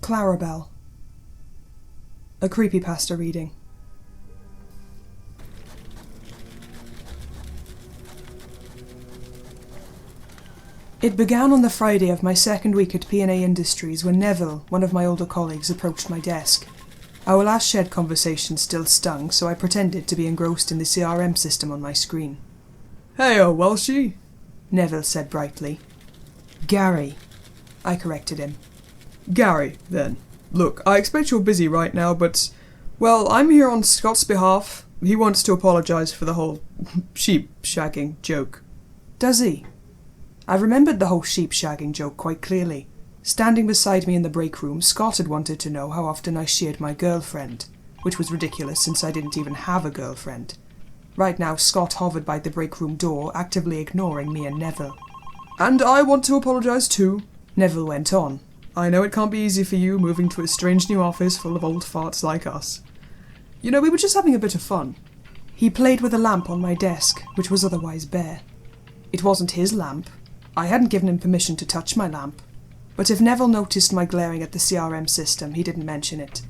Clarabelle. A Creepypasta reading. It began on the Friday of my second week at P&A Industries when Neville, one of my older colleagues, approached my desk. Our last shared conversation still stung, so I pretended to be engrossed in the CRM system on my screen. "Heyo, Welshie," Neville said brightly. "Gary," I corrected him. "Gary, then. Look, I expect you're busy right now, but, well, I'm here on Scott's behalf. He wants to apologise for the whole sheep shagging joke." "Does he?" I remembered the whole sheep shagging joke quite clearly. Standing beside me in the break room, Scott had wanted to know how often I sheared my girlfriend, which was ridiculous since I didn't even have a girlfriend. Right now, Scott hovered by the break room door, actively ignoring me and Neville. "And I want to apologise too," Neville went on. "I know it can't be easy for you moving to a strange new office full of old farts like us. You know, we were just having a bit of fun." He played with a lamp on my desk, which was otherwise bare. It wasn't his lamp. I hadn't given him permission to touch my lamp. But if Neville noticed my glaring at the CRM system, he didn't mention it.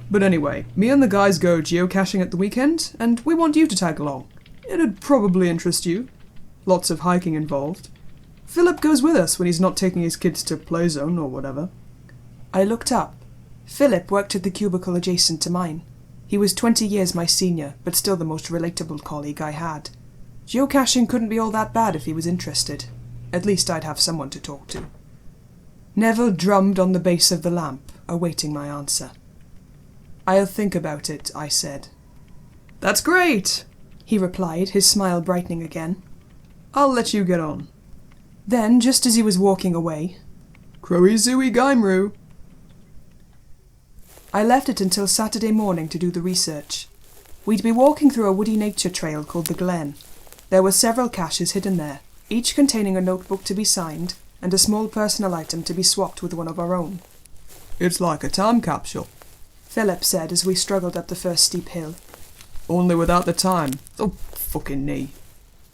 "But anyway, me and the guys go geocaching at the weekend, and we want you to tag along. It'd probably interest you. Lots of hiking involved. Philip goes with us when he's not taking his kids to Playzone or whatever." I looked up. Philip worked at the cubicle adjacent to mine. He was 20 years my senior, but still the most relatable colleague I had. Geocaching couldn't be all that bad if he was interested. At least I'd have someone to talk to. Neville drummed on the base of the lamp, awaiting my answer. "I'll think about it," I said. "That's great," he replied, his smile brightening again. "I'll let you get on." Then, just as he was walking away, "Crowy zooey gaimru." I left it until Saturday morning to do the research. We'd be walking through a woody nature trail called the Glen. There were several caches hidden there, each containing a notebook to be signed and a small personal item to be swapped with one of our own. "It's like a time capsule," Philip said as we struggled up the first steep hill. "Only without the time. Oh, fucking knee."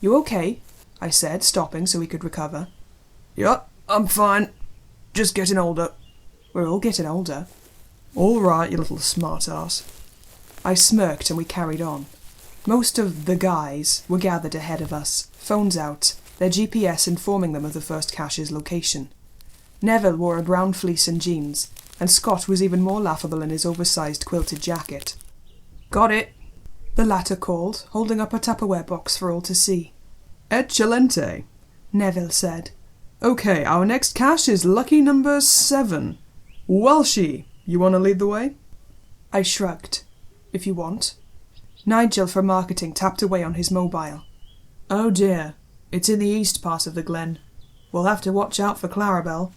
"You okay?" I said, stopping so we could recover. "Yeah, I'm fine. Just getting older." "We're all getting older." "All right, you little smart-ass." I smirked and we carried on. Most of the guys were gathered ahead of us, phones out, their GPS informing them of the first cache's location. Neville wore a brown fleece and jeans, and Scott was even more laughable in his oversized quilted jacket. "Got it," the latter called, holding up a Tupperware box for all to see. "Excelente," Neville said. "Okay, our next cache is lucky number 7. Welshie, you want to lead the way?" I shrugged. "If you want." Nigel from marketing tapped away on his mobile. "Oh dear, it's in the east part of the Glen. We'll have to watch out for Clarabelle."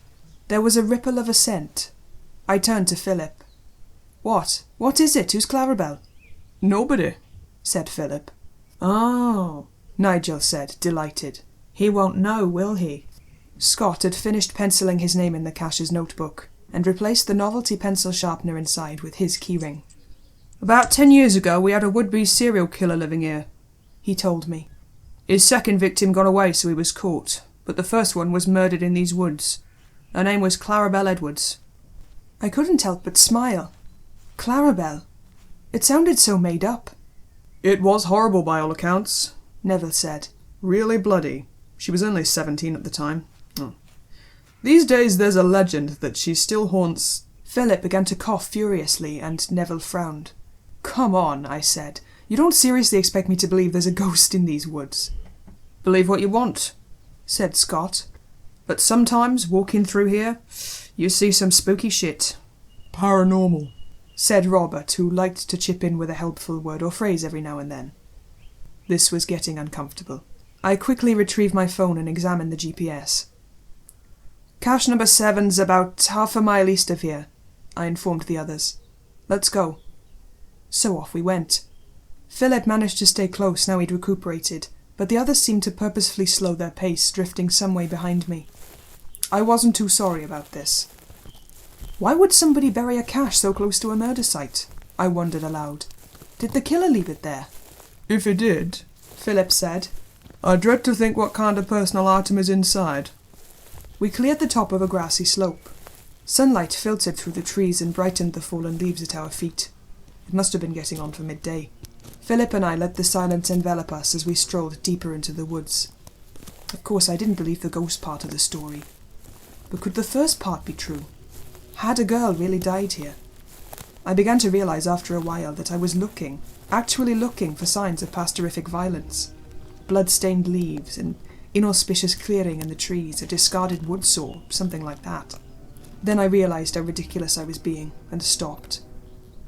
There was a ripple of assent. I turned to Philip. What? What is it? Who's Clarabelle?" "Nobody," said Philip. "Oh," Nigel said, delighted. "He won't know, will he?" Scott had finished penciling his name in the cache's notebook and replaced the novelty pencil sharpener inside with his keyring. "About 10 years ago we had a would-be serial killer living here," he told me. "His second victim got away, so he was caught, but the first one was murdered in these woods. Her name was Clarabelle Edwards." I couldn't help but smile. Clarabelle. It sounded so made up. "It was horrible by all accounts," Neville said. "Really bloody. She was only 17 at the time. Oh. These days there's a legend that she still haunts..." Philip began to cough furiously, and Neville frowned. "Come on," I said. "You don't seriously expect me to believe there's a ghost in these woods?" "Believe what you want," said Scott. "But sometimes, walking through here, you see some spooky shit." "Paranormal," said Robert, who liked to chip in with a helpful word or phrase every now and then. This was getting uncomfortable. I quickly retrieved my phone and examined the GPS. "Cache number 7's about half a mile east of here," I informed the others. "Let's go." So off we went. Philip managed to stay close now he'd recuperated, but the others seemed to purposefully slow their pace, drifting some way behind me. I wasn't too sorry about this. Why would somebody bury a cache so close to a murder site? I wondered aloud. Did the killer leave it there? "If he did," Philip said, "I dread to think what kind of personal item is inside." We cleared the top of a grassy slope. Sunlight filtered through the trees and brightened the fallen leaves at our feet. It must have been getting on for midday. Philip and I let the silence envelop us as we strolled deeper into the woods. Of course, I didn't believe the ghost part of the story. But could the first part be true? Had a girl really died here? I began to realize after a while that I was actually looking for signs of past horrific violence. Blood-stained leaves, an inauspicious clearing in the trees, a discarded wood saw, something like that. Then I realized how ridiculous I was being, and stopped.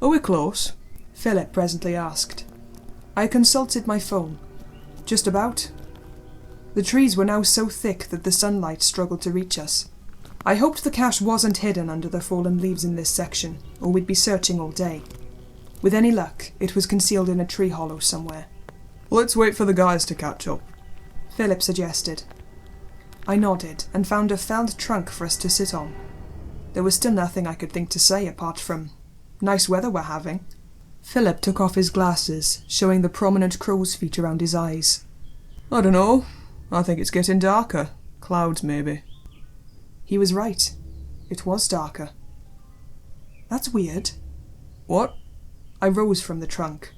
"Are we close?" Philip presently asked. I consulted my phone. Just about. The trees were now so thick that the sunlight struggled to reach us. I hoped the cache wasn't hidden under the fallen leaves in this section, or we'd be searching all day. With any luck, it was concealed in a tree hollow somewhere. "Let's wait for the guys to catch up," Philip suggested. I nodded and found a felled trunk for us to sit on. There was still nothing I could think to say apart from, "Nice weather we're having." Philip took off his glasses, showing the prominent crow's feet around his eyes. "I don't know. I think it's getting darker. Clouds, maybe." He was right. It was darker. That's weird. "What?" I rose from the trunk.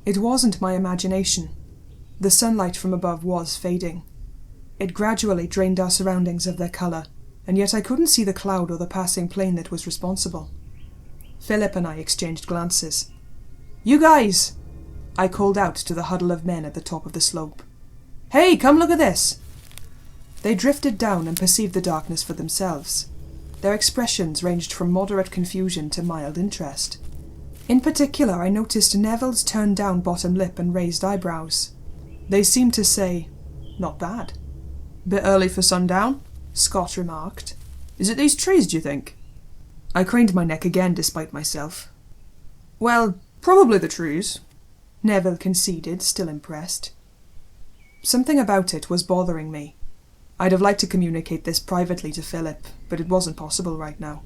It wasn't my imagination. The sunlight from above was fading. It gradually drained our surroundings of their colour, and yet I couldn't see the cloud or the passing plane that was responsible. Philip and I exchanged glances. "You guys!" I called out to the huddle of men at the top of the slope. "Hey, come look at this!" They drifted down and perceived the darkness for themselves. Their expressions ranged from moderate confusion to mild interest. In particular, I noticed Neville's turned down bottom lip and raised eyebrows. They seemed to say, "Not bad." "Bit early for sundown," Scott remarked. "Is it these trees, do you think?" I craned my neck again despite myself. "Well, probably the trees," Neville conceded, still impressed. Something about it was bothering me. I'd have liked to communicate this privately to Philip, but it wasn't possible right now.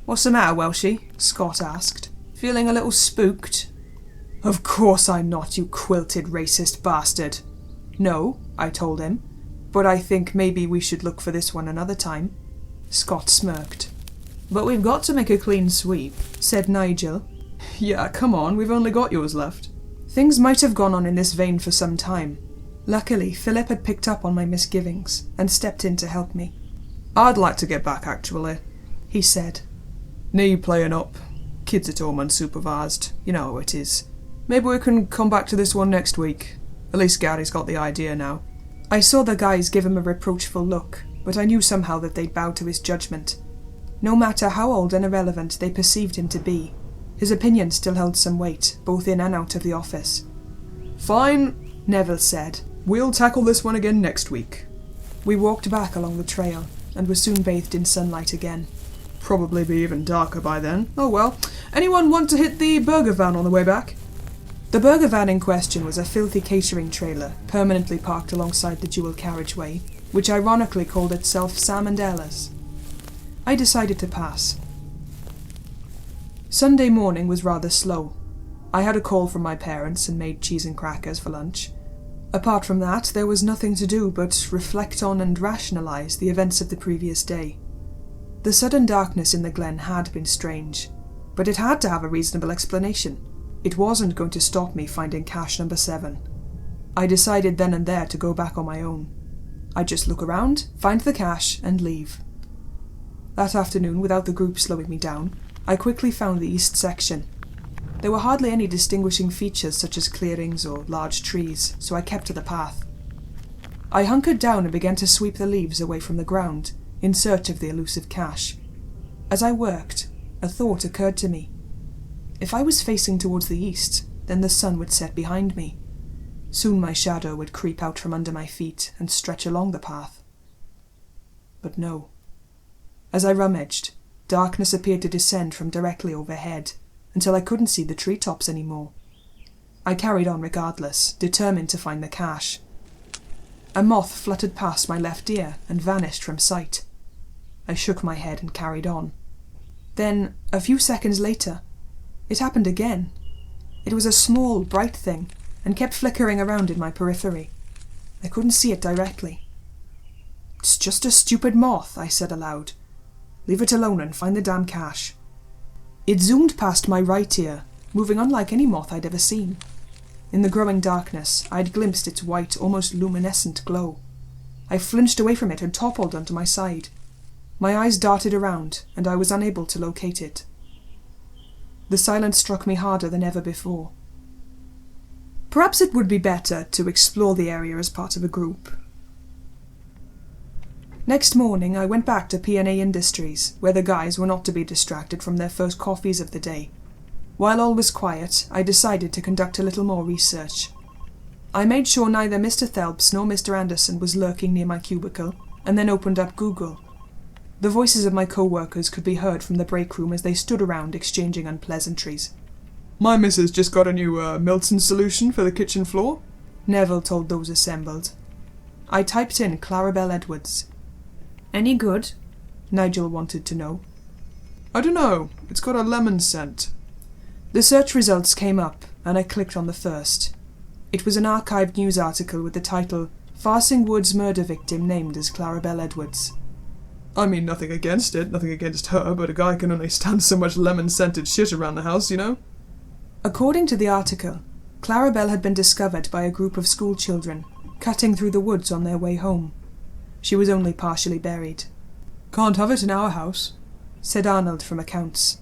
"What's the matter, Welshie?" Scott asked. "Feeling a little spooked?" "Of course I'm not, you quilted racist bastard." "No," I told him, "but I think maybe we should look for this one another time." Scott smirked. "But we've got to make a clean sweep," said Nigel. "Yeah, come on, we've only got yours left." Things might have gone on in this vein for some time. Luckily, Philip had picked up on my misgivings and stepped in to help me. "I'd like to get back, actually," he said. "Knee playing up. Kids at home unsupervised. You know how it is. Maybe we can come back to this one next week. At least Gary's got the idea now." I saw the guys give him a reproachful look, but I knew somehow that they'd bow to his judgment. No matter how old and irrelevant they perceived him to be, his opinion still held some weight, both in and out of the office. "Fine," Neville said. "We'll tackle this one again next week." We walked back along the trail, and were soon bathed in sunlight again. Probably be even darker by then. Oh well. Anyone want to hit the burger van on the way back? The burger van in question was a filthy catering trailer, permanently parked alongside the dual carriageway, which ironically called itself Sam and Ella's. I decided to pass. Sunday morning was rather slow. I had a call from my parents and made cheese and crackers for lunch. Apart from that, there was nothing to do but reflect on and rationalise the events of the previous day. The sudden darkness in the glen had been strange, but it had to have a reasonable explanation. It wasn't going to stop me finding cache number 7. I decided then and there to go back on my own. I'd just look around, find the cache, and leave. That afternoon, without the group slowing me down, I quickly found the east section. There were hardly any distinguishing features such as clearings or large trees, so I kept to the path. I hunkered down and began to sweep the leaves away from the ground, in search of the elusive cache. As I worked, a thought occurred to me. If I was facing towards the east, then the sun would set behind me. Soon my shadow would creep out from under my feet and stretch along the path. But no. As I rummaged, darkness appeared to descend from directly overhead, until I couldn't see the treetops anymore. I carried on regardless, determined to find the cache. A moth fluttered past my left ear and vanished from sight. I shook my head and carried on. Then, a few seconds later, it happened again. It was a small, bright thing, and kept flickering around in my periphery. I couldn't see it directly. "It's just a stupid moth," I said aloud. Leave it alone and find the damn cache. It zoomed past my right ear, moving unlike any moth I'd ever seen. In the growing darkness, I'd glimpsed its white, almost luminescent glow. I flinched away from it and toppled onto my side. My eyes darted around, and I was unable to locate it. The silence struck me harder than ever before. Perhaps it would be better to explore the area as part of a group. Next morning, I went back to P&A Industries, where the guys were not to be distracted from their first coffees of the day. While all was quiet, I decided to conduct a little more research. I made sure neither Mr. Phelps nor Mr. Anderson was lurking near my cubicle, and then opened up Google. The voices of my co-workers could be heard from the break room as they stood around exchanging unpleasantries. My missus just got a new Milton solution for the kitchen floor, Neville told those assembled. I typed in Clarabelle Edwards. Any good? Nigel wanted to know. I don't know, it's got a lemon scent. The search results came up, and I clicked on the first. It was an archived news article with the title, Farsing Woods murder victim named as Clarabelle Edwards. I mean, nothing against it, nothing against her, but a guy can only stand so much lemon-scented shit around the house, you know? According to the article, Clarabelle had been discovered by a group of school children, cutting through the woods on their way home. She was only partially buried. Can't have it in our house, said Arnold from accounts.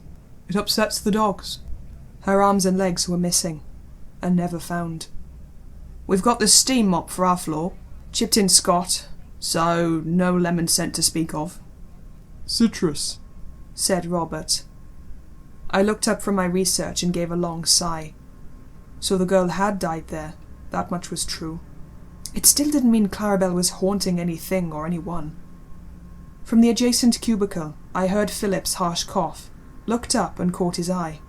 It upsets the dogs. Her arms and legs were missing, and never found. We've got the steam mop for our floor, chipped in Scott, so no lemon scent to speak of. Citrus, said Robert. I looked up from my research and gave a long sigh. So the girl had died there, that much was true. It still didn't mean Clarabelle was haunting anything or anyone. From the adjacent cubicle, I heard Philip's harsh cough, looked up and caught his eye.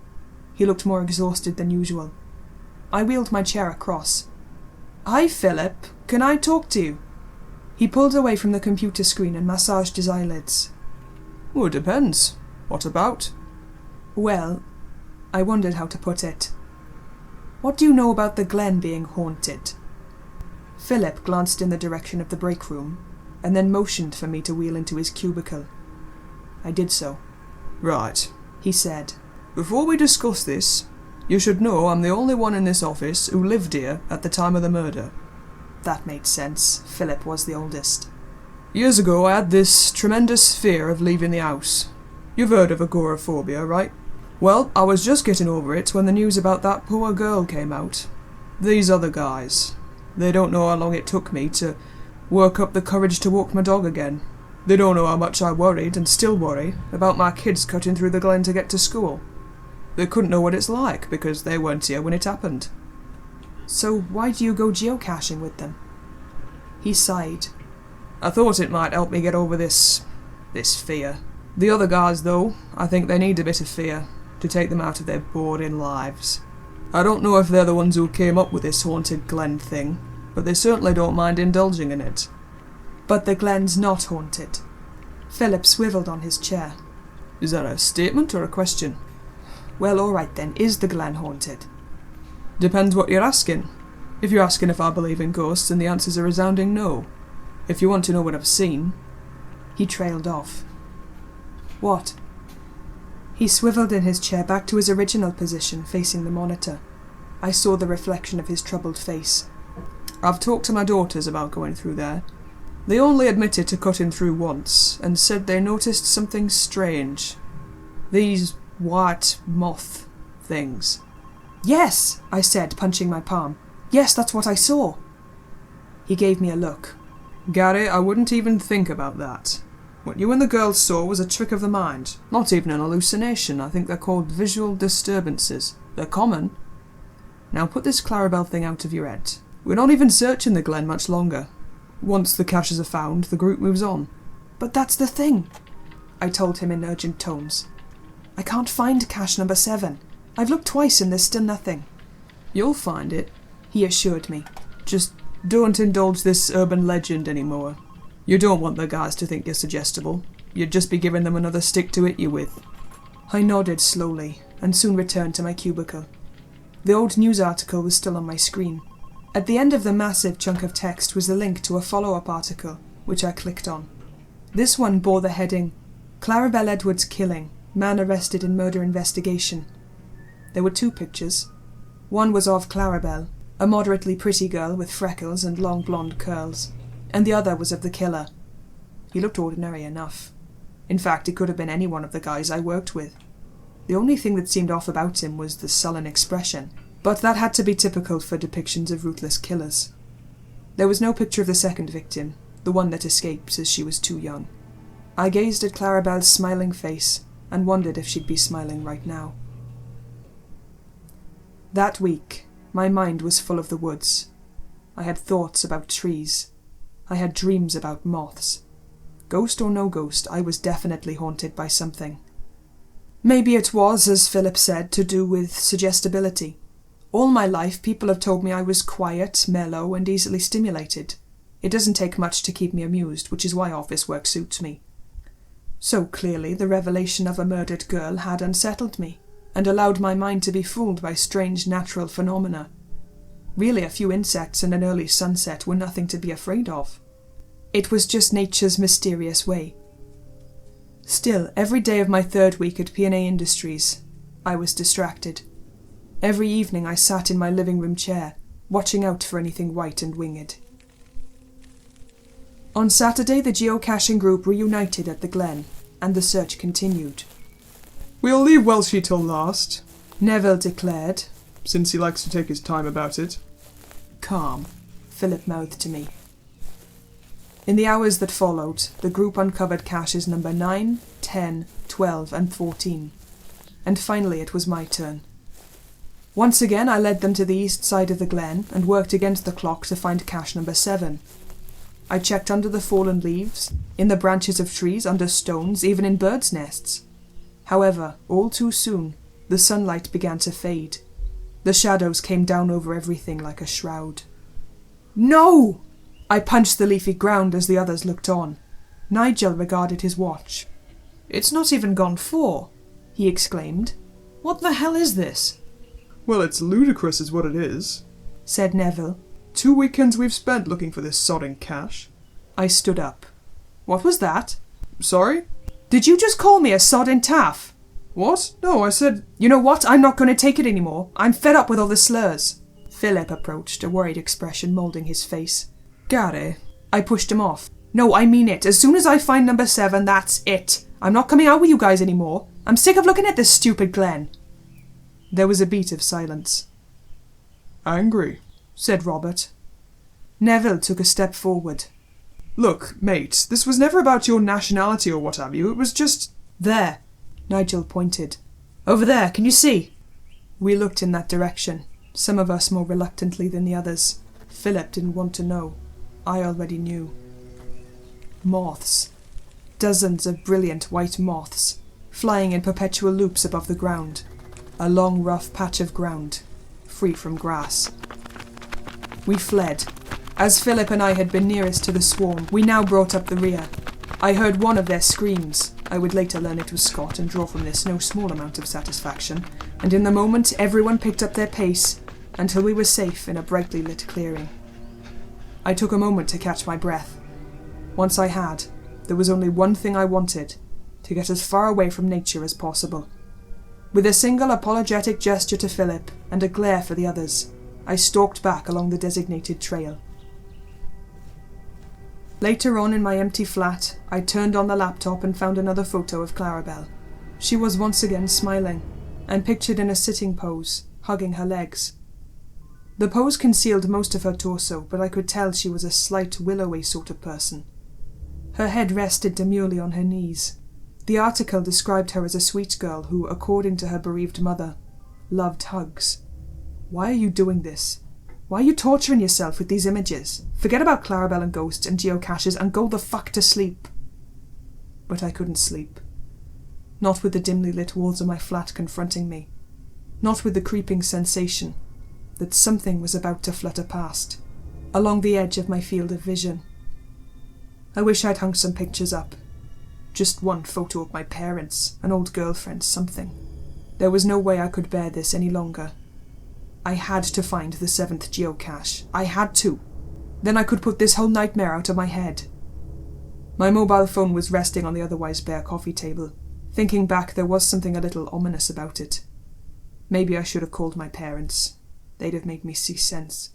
He looked more exhausted than usual. I wheeled my chair across. "Hi, Philip. Can I talk to you?" He pulled away from the computer screen and massaged his eyelids. "Oh, it depends. What about?" "Well," I wondered how to put it. "What do you know about the Glen being haunted?" Philip glanced in the direction of the break room, and then motioned for me to wheel into his cubicle. I did so. "Right," he said. "Before we discuss this, you should know I'm the only one in this office who lived here at the time of the murder." That made sense. Philip was the oldest. "Years ago I had this tremendous fear of leaving the house. You've heard of agoraphobia, right? Well, I was just getting over it when the news about that poor girl came out. These other guys, they don't know how long it took me to work up the courage to walk my dog again. They don't know how much I worried, and still worry, about my kids cutting through the Glen to get to school. They couldn't know what it's like, because they weren't here when it happened." "So why do you go geocaching with them?" He sighed. "I thought it might help me get over this fear. The other guys, though, I think they need a bit of fear to take them out of their boring lives. I don't know if they're the ones who came up with this haunted Glen thing, but they certainly don't mind indulging in it." "But the Glen's not haunted." Philip swiveled on his chair. "Is that a statement or a question?" "Well, all right then. Is the Glen haunted?" "Depends what you're asking. If you're asking if I believe in ghosts, then the answer's a resounding no. If you want to know what I've seen..." He trailed off. "What?" He swiveled in his chair back to his original position, facing the monitor. I saw the reflection of his troubled face. "I've talked to my daughters about going through there. They only admitted to cutting through once, and said they noticed something strange. These white moth things." "Yes," I said, punching my palm. "Yes, that's what I saw." He gave me a look. "Gary, I wouldn't even think about that. What you and the girls saw was a trick of the mind. Not even an hallucination. I think they're called visual disturbances. They're common. Now put this Clarabelle thing out of your head. We're not even searching the Glen much longer. Once the caches are found, the group moves on." "But that's the thing," I told him in urgent tones. "I can't find cache number 7. I've looked twice and there's still nothing." "You'll find it," he assured me. "Just don't indulge this urban legend anymore. You don't want the guys to think you're suggestible. You'd just be giving them another stick to hit you with." I nodded slowly, and soon returned to my cubicle. The old news article was still on my screen. At the end of the massive chunk of text was the link to a follow-up article, which I clicked on. This one bore the heading, Clarabelle Edwards killing, man arrested in murder investigation. There were 2 pictures. One was of Clarabelle, a moderately pretty girl with freckles and long blonde curls, and the other was of the killer. He looked ordinary enough. In fact, it could have been any one of the guys I worked with. The only thing that seemed off about him was the sullen expression, but that had to be typical for depictions of ruthless killers. There was no picture of the second victim, the one that escaped as she was too young. I gazed at Clarabelle's smiling face and wondered if she'd be smiling right now. That week, my mind was full of the woods. I had thoughts about trees. I had dreams about moths. Ghost or no ghost, I was definitely haunted by something. Maybe it was, as Philip said, to do with suggestibility. All my life, people have told me I was quiet, mellow, and easily stimulated. It doesn't take much to keep me amused, which is why office work suits me. So clearly, the revelation of a murdered girl had unsettled me, and allowed my mind to be fooled by strange natural phenomena. Really, a few insects and an early sunset were nothing to be afraid of. It was just nature's mysterious way. Still, every day of my 3rd week at P&A Industries, I was distracted. Every evening I sat in my living room chair, watching out for anything white and winged. On Saturday, the geocaching group reunited at the Glen, and the search continued. "We'll leave Welshie till last," Neville declared, since he likes to take his time about it. "Calm," Philip mouthed to me. In the hours that followed, the group uncovered caches number 9, 10, 12, and 14. And finally it was my turn. Once again I led them to the east side of the glen and worked against the clock to find cache number 7. I checked under the fallen leaves, in the branches of trees, under stones, even in birds' nests. However, all too soon, the sunlight began to fade. The shadows came down over everything like a shroud. "No!" I punched the leafy ground as the others looked on. Nigel regarded his watch. "It's not even gone 4, he exclaimed. "What the hell is this?" "Well, it's ludicrous is what it is," said Neville. 2 weekends we've spent looking for this sodding cache." I stood up. "What was that?" "Sorry?" "Did you just call me a sodding taff?" "What? No, I said—" "You know what? I'm not going to take it anymore. I'm fed up with all the slurs." Philip approached, a worried expression moulding his face. "Gary." I pushed him off. "No, I mean it. As soon as I find number 7, that's it. I'm not coming out with you guys anymore. I'm sick of looking at this stupid Glen." There was a beat of silence. "Angry," said Robert. Neville took a step forward. "Look, mate, this was never about your nationality or what have you. It was just—" "There." Nigel pointed. "Over there, can you see?" We looked in that direction, some of us more reluctantly than the others. Philip didn't want to know. I already knew. Moths. Dozens of brilliant white moths, flying in perpetual loops above the ground. A long, rough patch of ground, free from grass. We fled. As Philip and I had been nearest to the swarm, we now brought up the rear. I heard one of their screams. I would later learn it was Scott and draw from this no small amount of satisfaction, and in the moment everyone picked up their pace until we were safe in a brightly lit clearing. I took a moment to catch my breath. Once I had, there was only one thing I wanted, to get as far away from nature as possible. With a single apologetic gesture to Philip and a glare for the others, I stalked back along the designated trail. Later on in my empty flat, I turned on the laptop and found another photo of Clarabelle. She was once again smiling, and pictured in a sitting pose, hugging her legs. The pose concealed most of her torso, but I could tell she was a slight willowy sort of person. Her head rested demurely on her knees. The article described her as a sweet girl who, according to her bereaved mother, loved hugs. Why are you doing this? Why are you torturing yourself with these images? Forget about Clarabelle and ghosts and geocaches and go the fuck to sleep. But I couldn't sleep. Not with the dimly lit walls of my flat confronting me. Not with the creeping sensation that something was about to flutter past, along the edge of my field of vision. I wish I'd hung some pictures up. Just one photo of my parents, an old girlfriend, something. There was no way I could bear this any longer. I had to find the 7th geocache. I had to. Then I could put this whole nightmare out of my head. My mobile phone was resting on the otherwise bare coffee table. Thinking back, there was something a little ominous about it. Maybe I should have called my parents. They'd have made me see sense.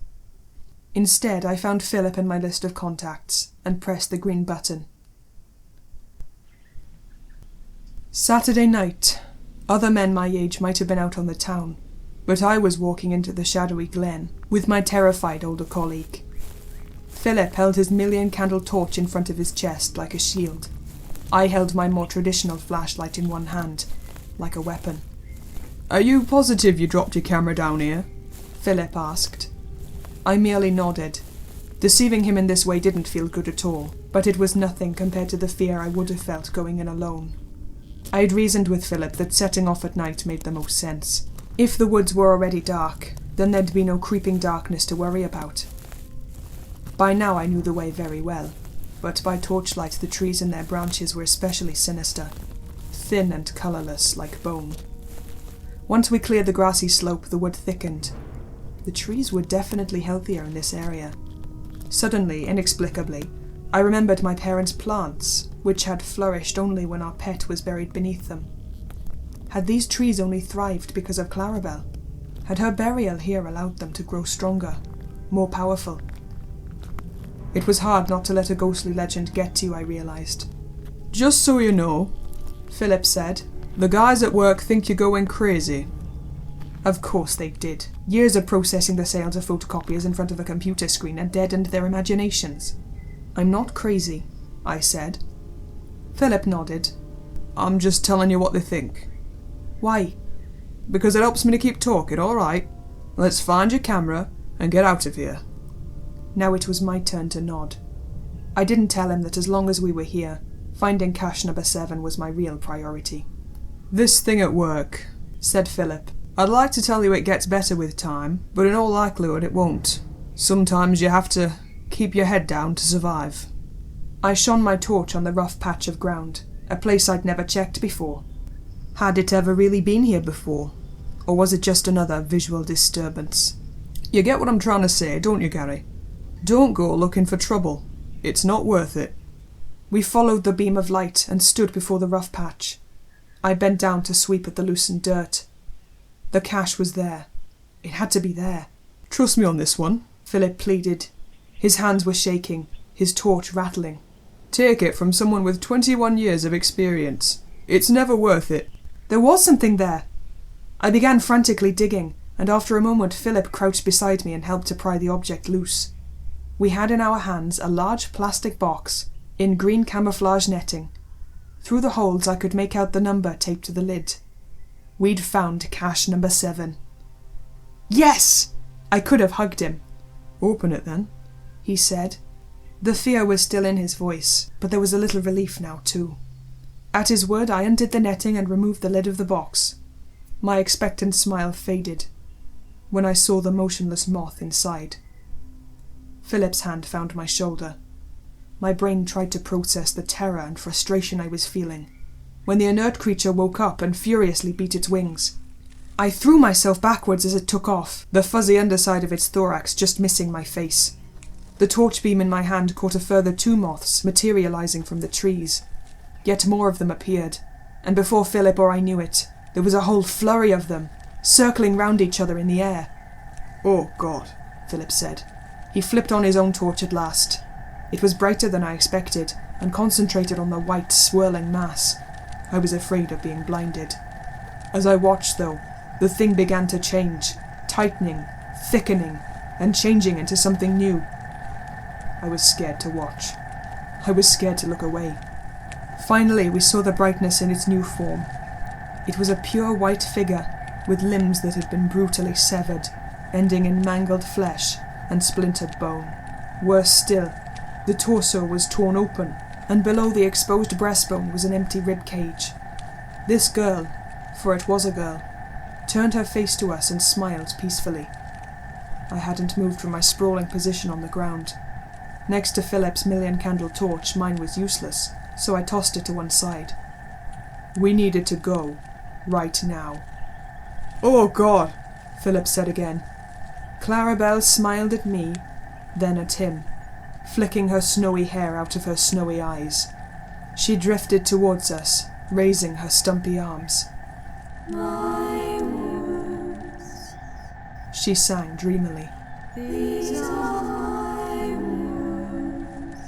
Instead, I found Philip in my list of contacts and pressed the green button. Saturday night. Other men my age might have been out on the town, but I was walking into the shadowy glen with my terrified older colleague. Philip held his million-candle torch in front of his chest like a shield. I held my more traditional flashlight in one hand, like a weapon. "Are you positive you dropped your camera down here?" Philip asked. I merely nodded. Deceiving him in this way didn't feel good at all, but it was nothing compared to the fear I would have felt going in alone. I'd reasoned with Philip that setting off at night made the most sense. If the woods were already dark, then there'd be no creeping darkness to worry about. By now I knew the way very well, but by torchlight the trees and their branches were especially sinister, thin and colourless like bone. Once we cleared the grassy slope, the wood thickened. The trees were definitely healthier in this area. Suddenly, inexplicably, I remembered my parents' plants, which had flourished only when our pet was buried beneath them. Had these trees only thrived because of Clarabelle? Had her burial here allowed them to grow stronger, more powerful? It was hard not to let a ghostly legend get to you, I realised. "Just so you know," Philip said, "the guys at work think you're going crazy." Of course they did. Years of processing the sales of photocopiers in front of a computer screen had deadened their imaginations. "I'm not crazy," I said. Philip nodded. "I'm just telling you what they think." "Why?" "Because it helps me to keep talking, alright? Let's find your camera and get out of here." Now it was my turn to nod. I didn't tell him that as long as we were here, finding cache number 7 was my real priority. "This thing at work," said Philip. "I'd like to tell you it gets better with time, but in all likelihood it won't. Sometimes you have to keep your head down to survive." I shone my torch on the rough patch of ground, a place I'd never checked before. Had it ever really been here before? Or was it just another visual disturbance? You get what I'm trying to say, don't you, Gary? Don't go looking for trouble. It's not worth it. We followed the beam of light and stood before the rough patch. I bent down to sweep at the loosened dirt. The cache was there. It had to be there. "Trust me on this one," Philip pleaded. His hands were shaking, his torch rattling. "Take it from someone with 21 years of experience. It's never worth it." There was something there. I began frantically digging, and after a moment Philip crouched beside me and helped to pry the object loose. We had in our hands a large plastic box in green camouflage netting. Through the holes I could make out the number taped to the lid. We'd found cache number 7. Yes! I could have hugged him. "Open it then," he said. The fear was still in his voice, but there was a little relief now too. At his word I undid the netting and removed the lid of the box. My expectant smile faded when I saw the motionless moth inside. Philip's hand found my shoulder. My brain tried to process the terror and frustration I was feeling, when the inert creature woke up and furiously beat its wings. I threw myself backwards as it took off, the fuzzy underside of its thorax just missing my face. The torch beam in my hand caught a further 2 moths materializing from the trees. Yet more of them appeared, and before Philip or I knew it, there was a whole flurry of them, circling round each other in the air. "Oh God," Philip said. He flipped on his own torch at last. It was brighter than I expected, and concentrated on the white, swirling mass. I was afraid of being blinded. As I watched, though, the thing began to change, tightening, thickening, and changing into something new. I was scared to watch. I was scared to look away. Finally, we saw the brightness in its new form. It was a pure white figure, with limbs that had been brutally severed, ending in mangled flesh and splintered bone. Worse still, the torso was torn open, and below the exposed breastbone was an empty rib cage. This girl, for it was a girl, turned her face to us and smiled peacefully. I hadn't moved from my sprawling position on the ground. Next to Philip's million-candle torch, mine was useless, so I tossed it to one side. We needed to go, right now. "Oh God," Philip said again. Clarabelle smiled at me, then at him. flicking her snowy hair out of her snowy eyes. She drifted towards us, raising her stumpy arms. My wounds, She sang dreamily. these are my wounds.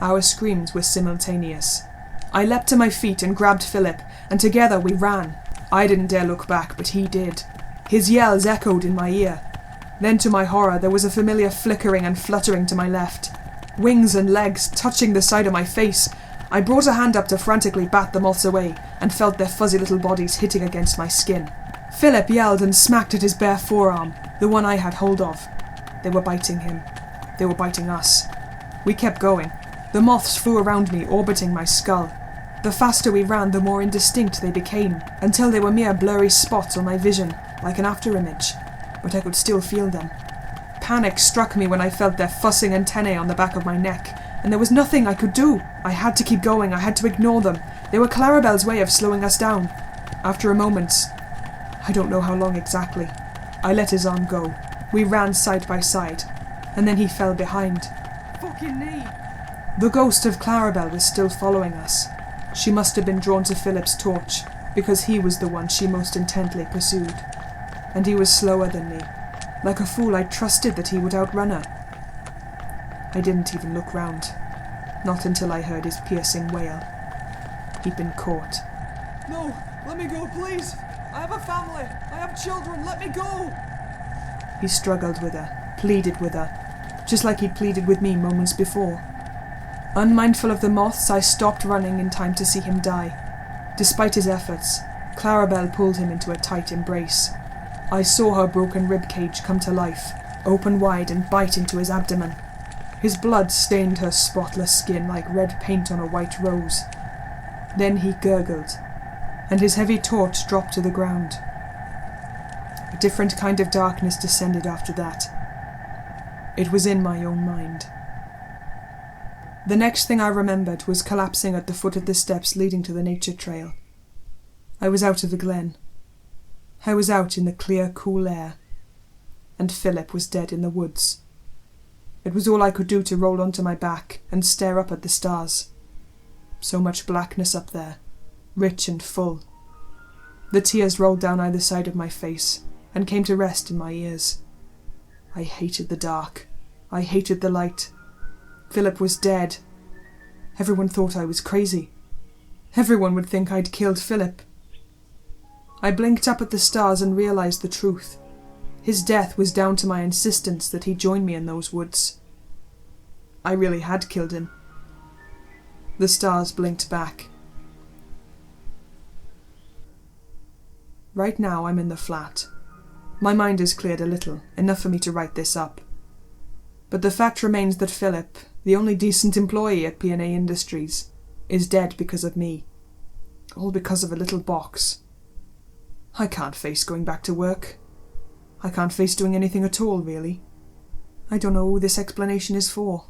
Our screams were simultaneous. I leapt to my feet and grabbed Philip, and together we ran. I didn't dare look back, but he did. His yells echoed in my ear. Then to my horror, there was a familiar flickering and fluttering to my left. Wings and legs touching the side of my face. I brought a hand up to frantically bat the moths away, and felt their fuzzy little bodies hitting against my skin. Philip yelled and smacked at his bare forearm, the one I had hold of. They were biting him. They were biting us. We kept going. The moths flew around me, orbiting my skull. The faster we ran, the more indistinct they became, until they were mere blurry spots on my vision, like an afterimage, but I could still feel them. Panic struck me when I felt their fussing antennae on the back of my neck, and there was nothing I could do. I had to keep going, I had to ignore them. They were Clarabelle's way of slowing us down. After a moment, I don't know how long exactly, I let his arm go. We ran side by side, and then he fell behind. Fucking knee! The ghost of Clarabelle was still following us. She must have been drawn to Philip's torch, because he was the one she most intently pursued. And he was slower than me. Like a fool, I trusted that he would outrun her. I didn't even look round. Not until I heard his piercing wail. He'd been caught. No! Let me go, please! I have a family! I have children! Let me go! He struggled with her, pleaded with her, just like he'd pleaded with me moments before. Unmindful of the moths, I stopped running in time to see him die. Despite his efforts, Clarabelle pulled him into a tight embrace. I saw her broken ribcage come to life, open wide and bite into his abdomen. His blood stained her spotless skin like red paint on a white rose. Then he gurgled, and his heavy torch dropped to the ground. A different kind of darkness descended after that. It was in my own mind. The next thing I remembered was collapsing at the foot of the steps leading to the nature trail. I was out of the glen. I was out in the clear, cool air. And Philip was dead in the woods. It was all I could do to roll onto my back and stare up at the stars. So much blackness up there, rich and full. The tears rolled down either side of my face and came to rest in my ears. I hated the dark. I hated the light. Philip was dead. Everyone thought I was crazy. Everyone would think I'd killed Philip. I blinked up at the stars and realized the truth. His death was down to my insistence that he join me in those woods. I really had killed him. The stars blinked back. Right now I'm in the flat. My mind has cleared a little, enough for me to write this up. But the fact remains that Philip, the only decent employee at P&A Industries, is dead because of me. All because of a little box. I can't face going back to work. I can't face doing anything at all, really. I don't know who this explanation is for.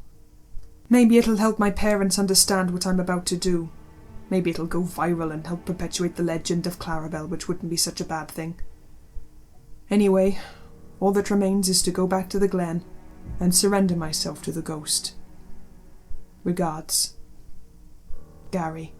Maybe it'll help my parents understand what I'm about to do. Maybe it'll go viral and help perpetuate the legend of Clarabelle, which wouldn't be such a bad thing. Anyway, all that remains is to go back to the glen and surrender myself to the ghost. Regards, Gary.